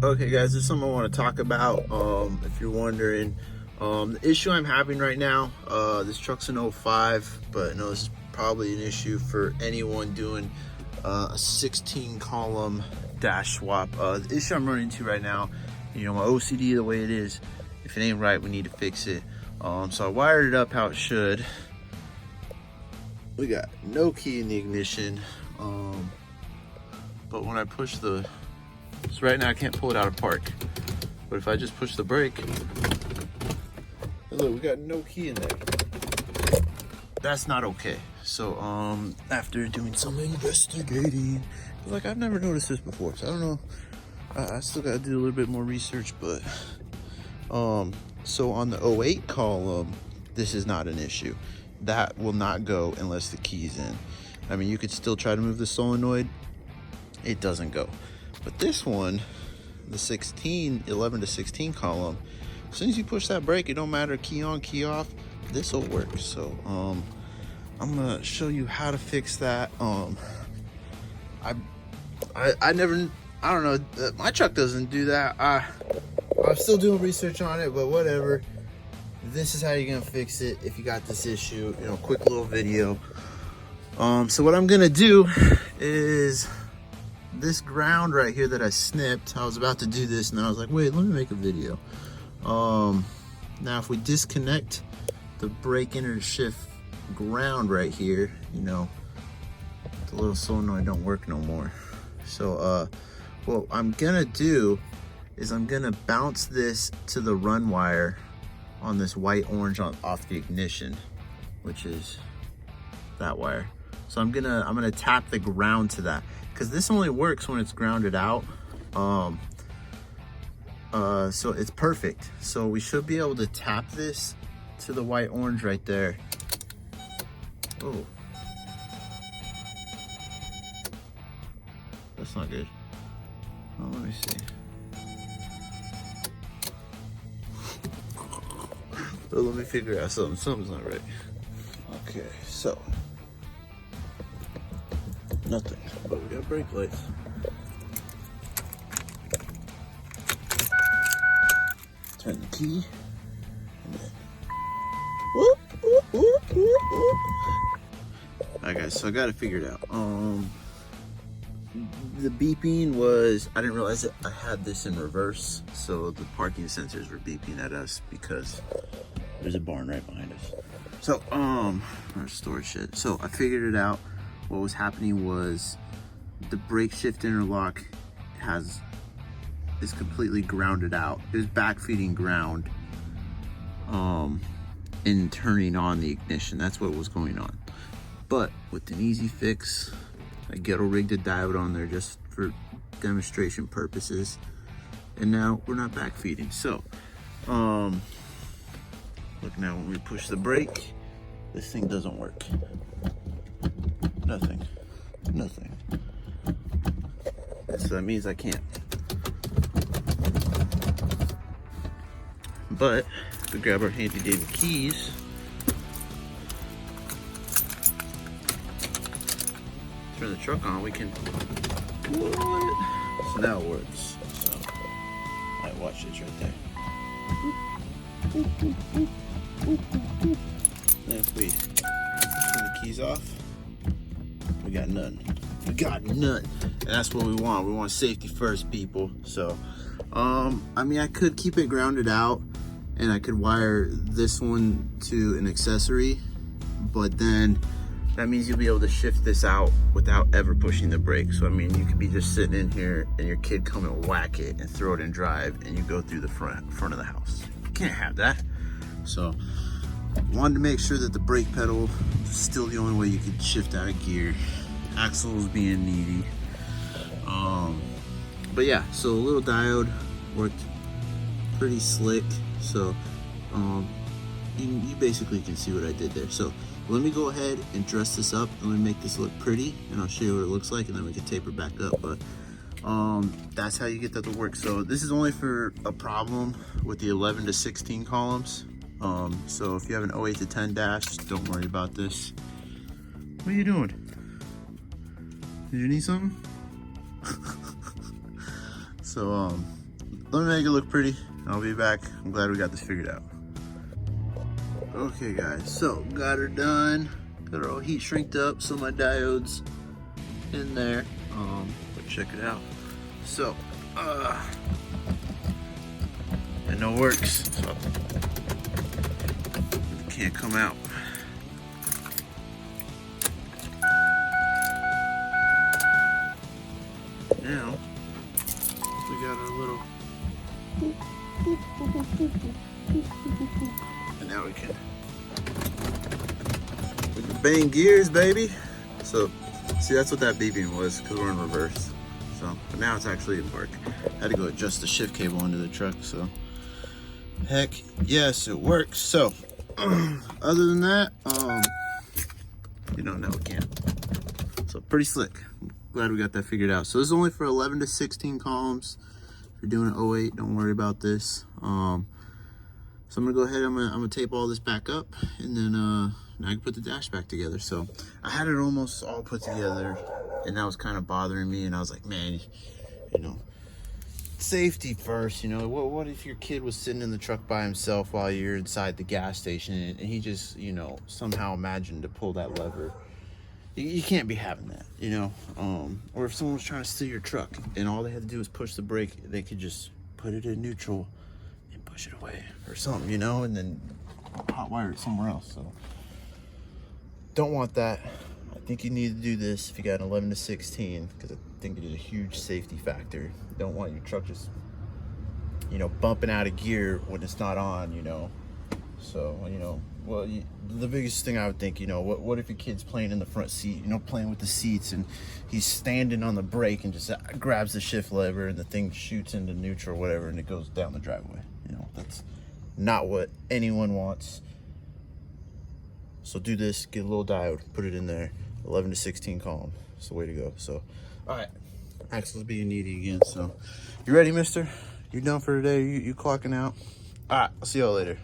Okay guys, there's something I want to talk about. If you're wondering, the issue I'm having right now, this truck's an 05, but I know this is probably an issue for anyone doing a 16 column dash swap. The issue I'm running into right now, you know, my OCD the way it is, if it ain't right, we need to fix it. So I wired it up how it should. We got no key in the ignition, but when I push the, so right now I can't pull it out of park, but if I just push the brake, look, we got no key in there. That's not okay. So after doing some investigating, like I've never noticed this before, so I don't know, I still gotta do a little bit more research. But so on the 08 column, this is not an issue. That will not go unless the key's in. I mean, you could still try to move the solenoid, it doesn't go. But this one, the 11 to 16 column, as soon as you push that brake, it don't matter, key on, key off, this will work. So I'm gonna show you how to fix that. I don't know, my truck doesn't do that. I'm still doing research on it, but whatever. This is how you're gonna fix it if you got this issue. You know, quick little video. So what I'm gonna do is this ground right here that I snipped, I was about to do this and then I was like, wait, let me make a video. Now if we disconnect the brake shift ground right here, you know, the little solenoid don't work no more. So what I'm gonna do is I'm gonna bounce this to the run wire on this white orange off the ignition, which is that wire. So I'm gonna tap the ground to that, because this only works when it's grounded out. So it's perfect. So we should be able to tap this to the white orange right there. Oh, that's not good. Oh, let me see. So let me figure out something. Something's not right. Okay, so nothing, but we got brake lights. Turn the key. And then, whoop, whoop, whoop, whoop, whoop. Alright guys, so I got it figured out. The beeping was, I didn't realize that I had this in reverse, so the parking sensors were beeping at us because there's a barn right behind us. So our storage shed. So I figured it out. What was happening was the brake shift interlock is completely grounded out. It was backfeeding ground and turning on the ignition. That's what was going on. But with an easy fix, I ghetto rigged a diode on there just for demonstration purposes, and now we're not backfeeding. So look, now when we push the brake, this thing doesn't work. Nothing. So that means I can't. But if we grab our handy dandy keys, turn the truck on, we can, what? So now it works. So, alright, watch this right there. Then if we turn the keys off, we got none. We got none. And that's what we want. We want safety first, people. So, I mean, I could keep it grounded out and I could wire this one to an accessory, but then that means you'll be able to shift this out without ever pushing the brake. So, I mean, you could be just sitting in here and your kid come and whack it and throw it in drive and you go through the front of the house. You can't have that. So, wanted to make sure that the brake pedal is still the only way you could shift out of gear. Axle was being needy. But yeah, so a little diode worked pretty slick. So you basically can see what I did there. So let me go ahead and dress this up and let me make this look pretty, and I'll show you what it looks like, and then we can taper back up. But that's how you get that to work. So this is only for a problem with the 11 to 16 columns. So if you have an 08 to 10 dash, don't worry about this. What are you doing? Did you need something? So let me make it look pretty. I'll be back. I'm glad we got this figured out. Okay guys, so got her done. Got her all heat shrinked up, so my diode's in there. But check it out. So, and no works. So it can't come out. Now we got our little, and now we can bang gears, baby. So see, that's what that beeping was, because we're in reverse. So, but now it's actually in park. I had to go adjust the shift cable into the truck. So heck yes, it works. So other than that, you know, no, we can't. So pretty slick. Glad we got that figured out. So this is only for 11 to 16 columns. If you're doing an 08, don't worry about this. So I'm gonna go ahead, I'm gonna tape all this back up, and then now I can put the dash back together. So I had it almost all put together, and that was kind of bothering me, and I was like, man, you know, safety first. You know, what if your kid was sitting in the truck by himself while you're inside the gas station, and he just, you know, somehow imagined to pull that lever? You can't be having that, you know. Or if someone was trying to steal your truck and all they had to do was push the brake, they could just put it in neutral and push it away or something, you know, and then hotwire it somewhere else. So don't want that. I think you need to do this if you got an 11 to 16, because I think it is a huge safety factor. You don't want your truck just, you know, bumping out of gear when it's not on, you know. So, you know, well, the biggest thing I would think, you know, what if your kid's playing in the front seat, you know, playing with the seats, and he's standing on the brake and just grabs the shift lever and the thing shoots into neutral or whatever, and it goes down the driveway. You know, that's not what anyone wants. So do this, get a little diode, put it in there, 11 to 16 column. It's the way to go. So, all right, Axel's being needy again. So, you ready, mister? You done for today? You clocking out? All right, I'll see y'all later.